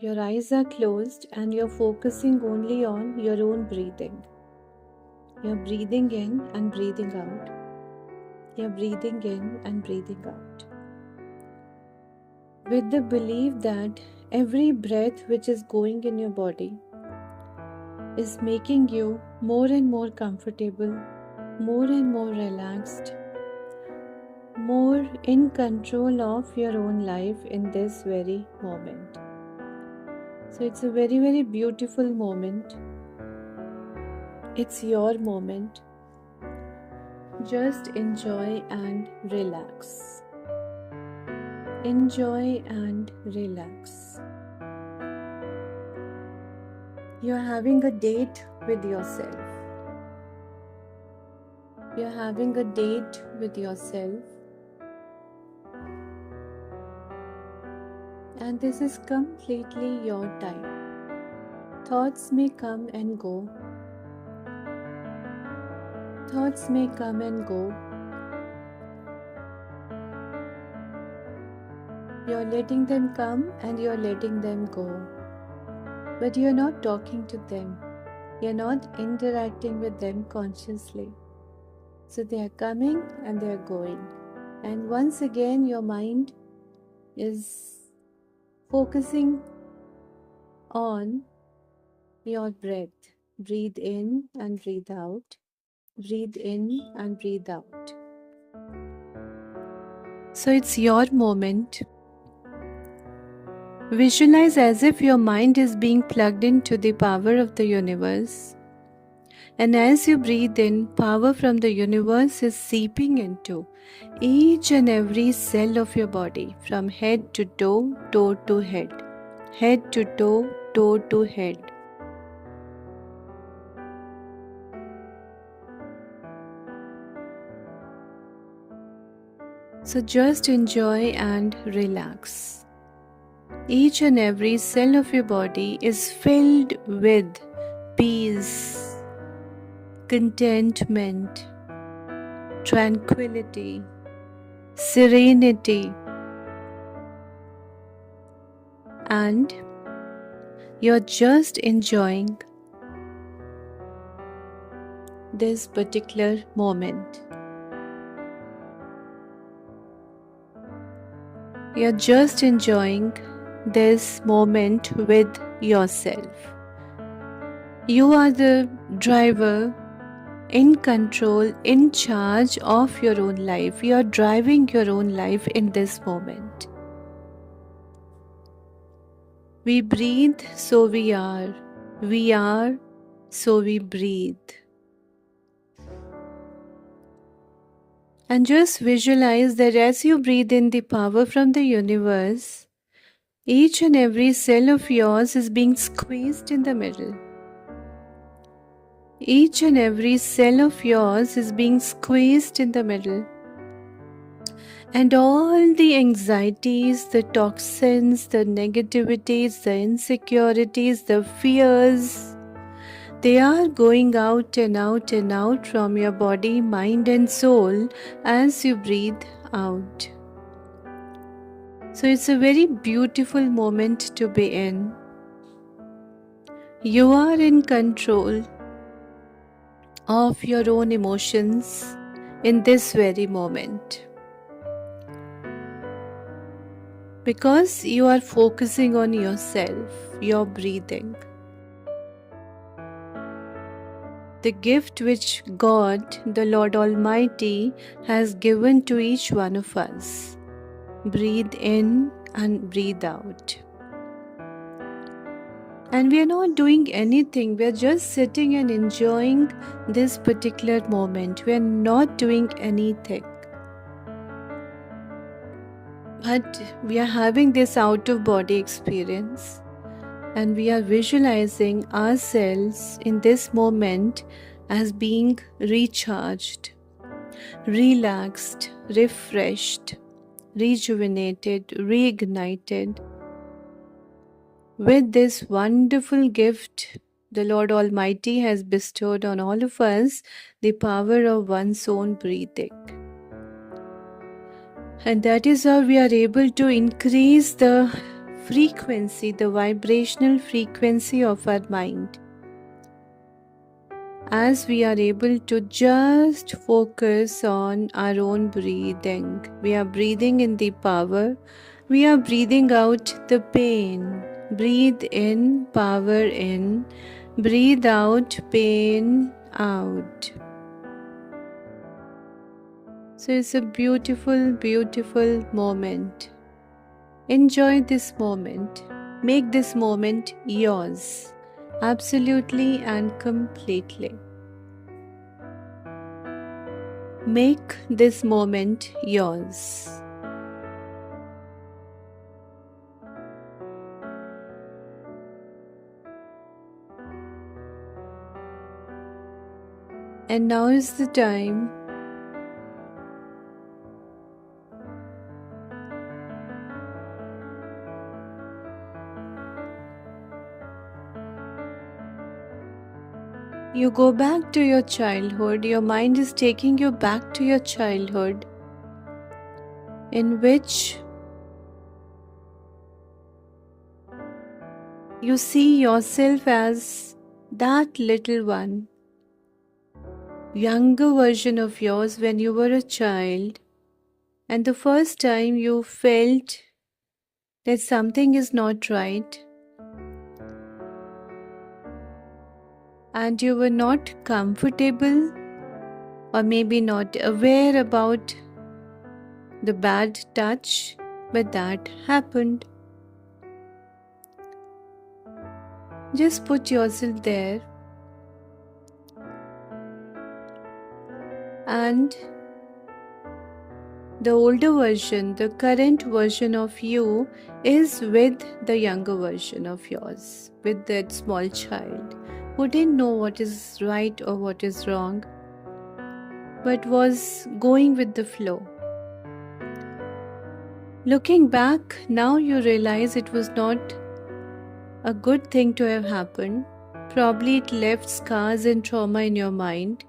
Your eyes are closed and you're focusing only on your own breathing. You're breathing in and breathing out. You're breathing in and breathing out. With the belief that every breath which is going in your body is making you more and more comfortable, more and more relaxed, more in control of your own life in this very moment. So it's a very, very beautiful moment. It's your moment. Just enjoy and relax. Enjoy and relax. You're having a date with yourself. You're having a date with yourself. And this is completely your time. Thoughts may come and go. Thoughts may come and go. You're letting them come and you're letting them go. But you're not talking to them. You're not interacting with them consciously. So they are coming and they are going. And once again, your mind is focusing on your breath. Breathe in and breathe out. Breathe in and breathe out. So it's your moment. Visualize as if your mind is being plugged into the power of the universe. And as you breathe in, power from the universe is seeping into each and every cell of your body, from head to toe, toe to head. Head to toe, toe to head. So just enjoy and relax. Each and every cell of your body is filled with peace, contentment, tranquility, serenity, and you're just enjoying this particular moment. You're just enjoying this moment with yourself. You are the driver, in control, in charge of your own life. You are driving your own life in this moment. We breathe, so we are. We are, so we breathe. And just visualize that as you breathe in the power from the universe, each and every cell of yours is being squeezed in the middle. Each and every cell of yours is being squeezed in the middle. And all the anxieties, the toxins, the negativities, the insecurities, the fears, they are going out and out and out from your body, mind and soul as you breathe out. So it's a very beautiful moment to be in. You are in control of your own emotions in this very moment. Because you are focusing on yourself, your breathing. The gift which God, the Lord Almighty, has given to each one of us. Breathe in and breathe out. And we are not doing anything. We are just sitting and enjoying this particular moment. We are not doing anything. But we are having this out-of-body experience. And we are visualizing ourselves in this moment as being recharged, relaxed, refreshed, rejuvenated, reignited with this wonderful gift the Lord Almighty has bestowed on all of us, the power of one's own breathing. And that is how we are able to increase the frequency, the vibrational frequency of our mind. As we are able to just focus on our own breathing, we are breathing in the power, we are breathing out the pain. Breathe in, power in, breathe out, pain out. So it's a beautiful, beautiful moment. Enjoy this moment. Make this moment yours, absolutely and completely. Make this moment yours. And now is the time you go back to your childhood. Your mind is taking you back to your childhood, in which you see yourself as that little one, younger version of yours when you were a child, and the first time you felt that something is not right, and you were not comfortable or maybe not aware about the bad touch, but that happened. Just put yourself there and the older version, the current version of you is with the younger version of yours, with that small child who didn't know what is right or what is wrong, but was going with the flow. Looking back, now you realize it was not a good thing to have happened. Probably it left scars and trauma in your mind.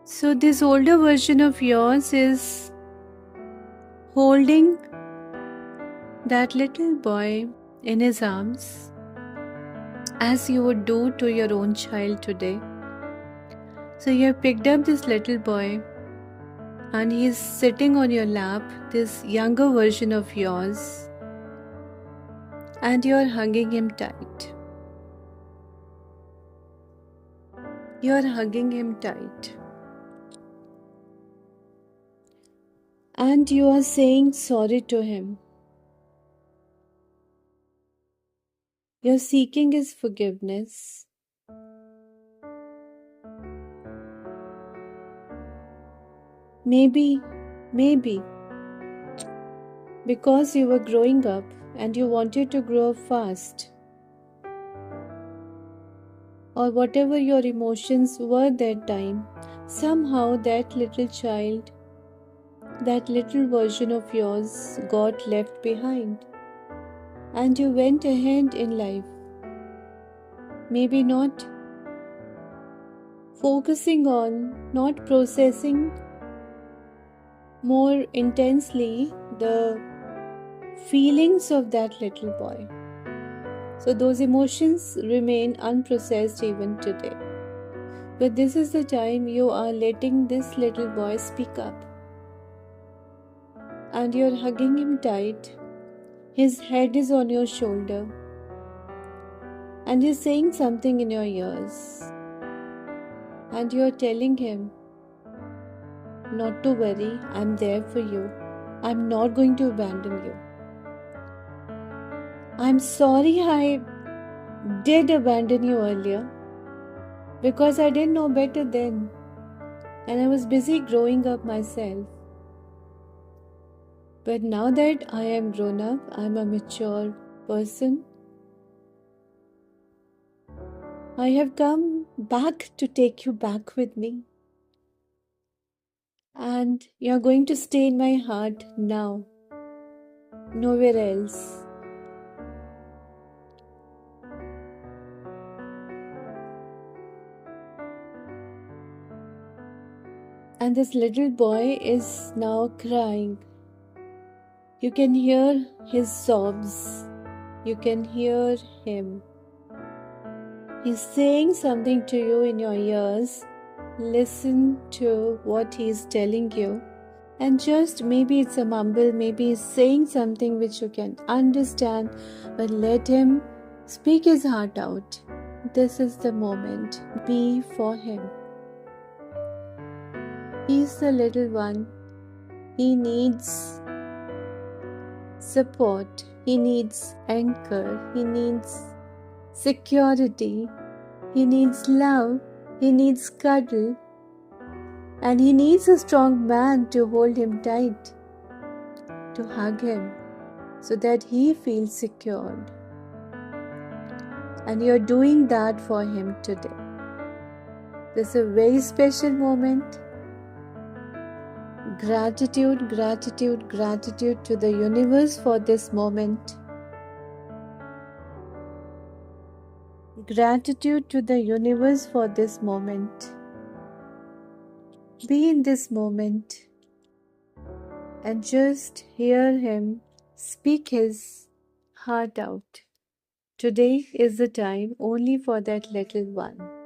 So this older version of yours is holding that little boy in his arms, as you would do to your own child today. So you have picked up this little boy and he is sitting on your lap, this younger version of yours, and you are hugging him tight. You are hugging him tight. And you are saying sorry to him. You're seeking his forgiveness. Maybe, because you were growing up and you wanted to grow up fast, or whatever your emotions were that time, somehow that little child, that little version of yours got left behind, and you went ahead in life, maybe not focusing on, not processing more intensely the feelings of that little boy. So those emotions remain unprocessed even today. But this is the time you are letting this little boy speak up. And you're hugging him tight. His head is on your shoulder. And he's saying something in your ears. And you're telling him not to worry, I'm there for you. I'm not going to abandon you. I'm sorry I did abandon you earlier because I didn't know better then and I was busy growing up myself. But now that I am grown up, I'm a mature person, I have come back to take you back with me. And you're going to stay in my heart now, nowhere else. And this little boy is now crying. You can hear his sobs. You can hear him. He's saying something to you in your ears. Listen to what he's telling you. And just maybe it's a mumble, maybe he's saying something which you can understand, but let him speak his heart out. This is the moment. Be for him. He's the little one. He needs support. He needs anchor. He needs security. He needs love. He needs cuddle. And he needs a strong man to hold him tight, to hug him, so that he feels secured. And you're doing that for him today. This is a very special moment. Gratitude, gratitude, gratitude to the universe for this moment. Gratitude to the universe for this moment. Be in this moment and just hear him speak his heart out. Today is the time only for that little one.